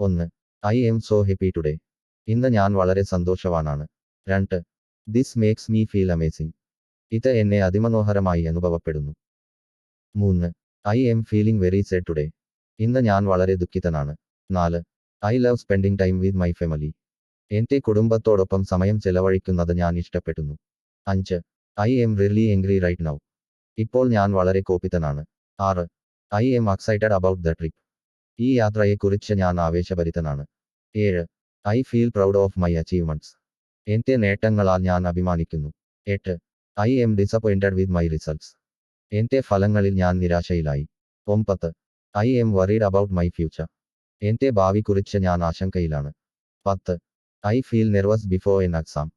1. I am so happy today. ഇന്ന് ഞാൻ വളരെ സന്തോഷവാനാണ്. 2. This makes me feel amazing. ഇത് എന്നെ അതിമനോഹരമായി അനുഭവപ്പെടുന്നു. 3. I am feeling very sad today. ഇന്ന് ഞാൻ വളരെ ദുഃഖിതനാണ്. 4. I love spending time with my family. എന്റെ കുടുംബത്തോടൊപ്പം സമയം ചെലവഴിക്കുന്നത് ഞാൻ ഇഷ്ടപ്പെടുന്നു. 5. I am really angry right now. ഇപ്പോൾ ഞാൻ വളരെ കോപിതനാണ്. 6. I am excited about the trip. ഈ യാത്രയെക്കുറിച്ച് ഞാൻ ആവേശഭരിതനാണ്. 7. I feel proud of my achievements. എന്റെ നേട്ടങ്ങളാൽ ഞാൻ അഭിമാനിക്കുന്നു. 8. I am disappointed with my results. എന്റെ ഫലങ്ങളിൽ ഞാൻ നിരാശയിലായി. 9. I am worried about my future. എന്റെ ഭാവിക്കുറിച്ച് ഞാൻ ആശങ്കയിലാണ്. 10. I feel nervous before an exam.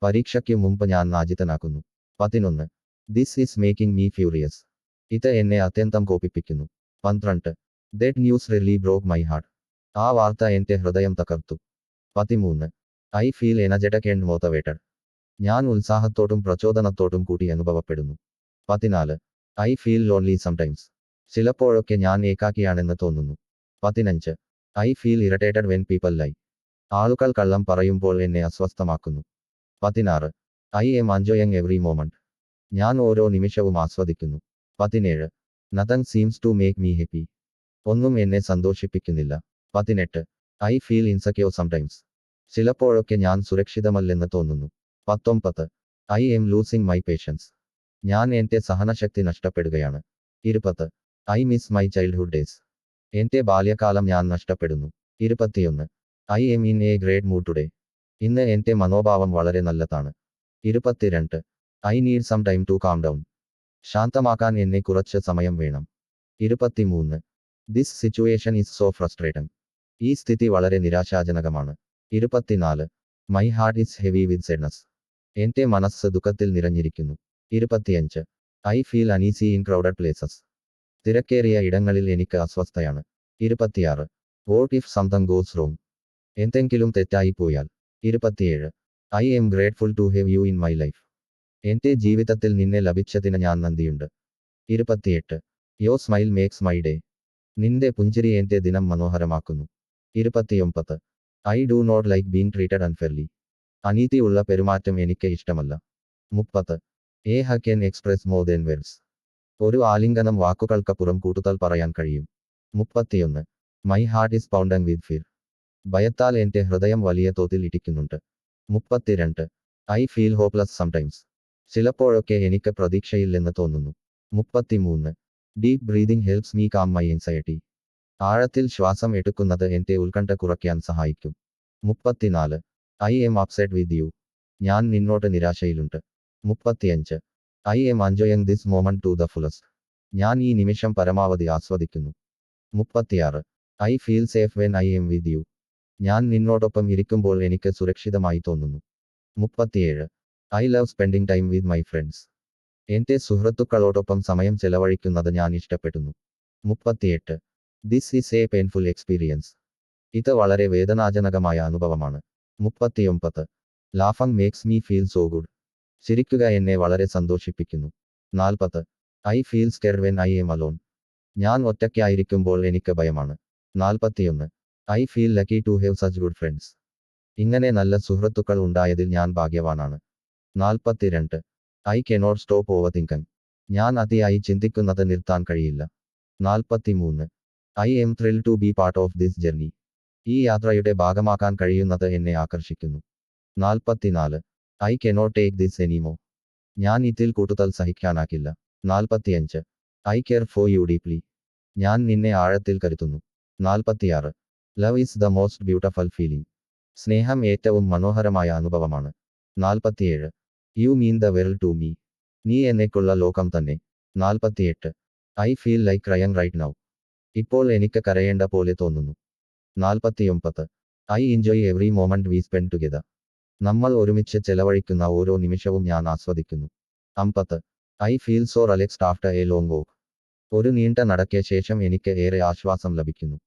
പരീക്ഷയ്ക്ക് മുമ്പ് ഞാൻ നാജിതനാക്കുന്നു. 11. This is making me furious. ഇത് എന്നെ അത്യന്തം കോപിപ്പിക്കുന്നു. 12. That news really broke my heart. ആ വാർത്ത എന്റെ ഹൃദയം തകർത്തു. 13. I feel energetic and motivated. ഞാൻ ഉത്സാഹത്തോടും പ്രചോദനത്തോടും കൂടി അനുഭവപ്പെടുന്നു. 14. I feel lonely sometimes. ചിലപ്പോഴൊക്കെ ഞാൻ ഏകാക്കിയാണെന്ന് തോന്നുന്നു. 15. I feel irritated when people lie. ആളുകൾ കള്ളം പറയുമ്പോൾ എന്നെ അസ്വസ്ഥമാക്കുന്നു. 16. I am enjoying every moment. ഞാൻ ഓരോ നിമിഷവും ആസ്വദിക്കുന്നു. 17. Nothing seems to make me happy. ഒന്നും എന്നെ സന്തോഷിപ്പിക്കുന്നില്ല. 18. I feel insecure sometimes. ചിലപ്പോഴൊക്കെ ഞാൻ സുരക്ഷിതമല്ലെന്ന് തോന്നുന്നു. 19. I am losing my patience. ഞാൻ എന്റെ സഹനശക്തി നഷ്ടപ്പെടുകയാണ്. 20. I miss my childhood days. എന്റെ ബാല്യകാലം ഞാൻ നഷ്ടപ്പെടുന്നു. 21. I am in a great mood today. ഇന്ന് എന്റെ മനോഭാവം വളരെ നല്ലതാണ്. 22. I need some time to calm down. ശാന്തമാക്കാൻ എന്നെ കുറച്ച് സമയം വേണം. 23. This situation is so frustrating. ഈ സ്ഥിതി വളരെ നിരാശാജനകമാണ്. 24. My heart is heavy with sadness. എന്റെ മനസ്സ് ദുഃഖത്തിൽ നിറഞ്ഞിരിക്കുന്നു. 25. I feel uneasy in crowded places. തിരക്കേറിയ ഇടങ്ങളിൽ എനിക്ക് അസ്വസ്ഥയാണ്. 26. What if something goes wrong. എന്തെങ്കിലും തെറ്റായി പോയാൽ. 27. I am grateful to have you in my life. എന്റെ ജീവിതത്തിൽ നിന്നെ ലഭിച്ചതിന് ഞാൻ നന്ദിയുണ്ട്. 28. യോ സ്മൈൽ മേക്സ് മൈ ഡേ. നിന്റെ പുഞ്ചിരി എന്റെ ദിനം മനോഹരമാക്കുന്നു. 29. I do not like being treated unfairly. അനീതിയുള്ള പെരുമാറ്റം എനിക്ക് ഇഷ്ടമല്ല. 30. A hug can express more than words. ഒരു ആലിംഗനം വാക്കുകൾക്കപ്പുറം കൂടുതൽ പറയാൻ കഴിയും. 31. My heart is pounding with fear. ഭയത്താൽ എന്റെ ഹൃദയം വലിയ തോതിൽ ഇടിക്കുന്നുണ്ട്. 32. I feel hopeless sometimes. ചിലപ്പോഴൊക്കെ എനിക്ക് പ്രതീക്ഷയില്ലെന്ന് തോന്നുന്നു. 33. Deep breathing helps me calm my anxiety. ആഴത്തിൽ ശ്വാസം എടുക്കുന്നത് എന്റെ ഉത്കണ്ഠ കുറയ്ക്കാൻ സഹായിക്കും. 34. I M upset with you. ഞാൻ നിന്നോട് നിരാശയിലുണ്ട്. 35. I am enjoying this moment to the fullest. ഞാൻ ഈ നിമിഷം പരമാവധി ആസ്വദിക്കുന്നു. 36. I feel safe when I am with you. ഞാൻ നിന്നോടൊപ്പം ഇരിക്കുമ്പോൾ എനിക്ക് സുരക്ഷിതമായി തോന്നുന്നു. 37. I love spending time with my friends. എന്റെ സുഹൃത്തുക്കളോടൊപ്പം സമയം ചെലവഴിക്കുന്നത് ഞാൻ ഇഷ്ടപ്പെടുന്നു. 38. This is a painful experience. ഇത് വളരെ വേദനാജനകമായ അനുഭവമാണ്. 39. Laughing makes me feel so good. ചിരിക്കുക എന്നെ വളരെ സന്തോഷിപ്പിക്കുന്നു. 40. I feel scared when I am alone. ഞാൻ ഒറ്റയ്ക്കായിരിക്കുമ്പോൾ എനിക്ക് ഭയമാണ്. 41. I feel lucky to have such good friends. ഇങ്ങനെ നല്ല സുഹൃത്തുക്കൾ ഉണ്ടായതിൽ ഞാൻ ഭാഗ്യവാനാണ്. 42. I cannot stop overthinking. ഞാൻ അതിയായി ചിന്തിക്കുന്നത് നിർത്താൻ കഴിയില്ല. 43. I am thrill to be part of this journey. ഈ യാത്രയുടെ ഭാഗമാക്കാൻ കഴിയുന്നത് എന്നെ ആകർഷിക്കുന്നു. 44. I cannot take this anymore. ഞാൻ ഇതിൽ കൂടുതൽ സഹിക്കാനാകില്ല. 45. I care for U deeply. ഞാൻ നിന്നെ ആഴത്തിൽ കരുതുന്നു. 46. Love is the most beautiful feeling. സ്നേഹം ഏറ്റവും മനോഹരമായ അനുഭവമാണ്. 47. You mean the world to me. നീ എന്നേക്കുള്ള ലോകം തന്നെ. 48. I feel like crying right now. ഇപ്പോൾ എനിക്ക് കരയേണ്ട പോലെ തോന്നുന്നു. 49. I enjoy every moment we spend together. നമ്മൾ ഒരുമിച്ച് ചെലവഴിക്കുന്ന ഓരോ നിമിഷവും ഞാൻ ആസ്വദിക്കുന്നു. 50. I feel so relaxed after a long walk. ഒരു നീണ്ട നടയ്ക്ക് ശേഷം എനിക്ക് ഏറെ ആശ്വാസം ലഭിക്കുന്നു.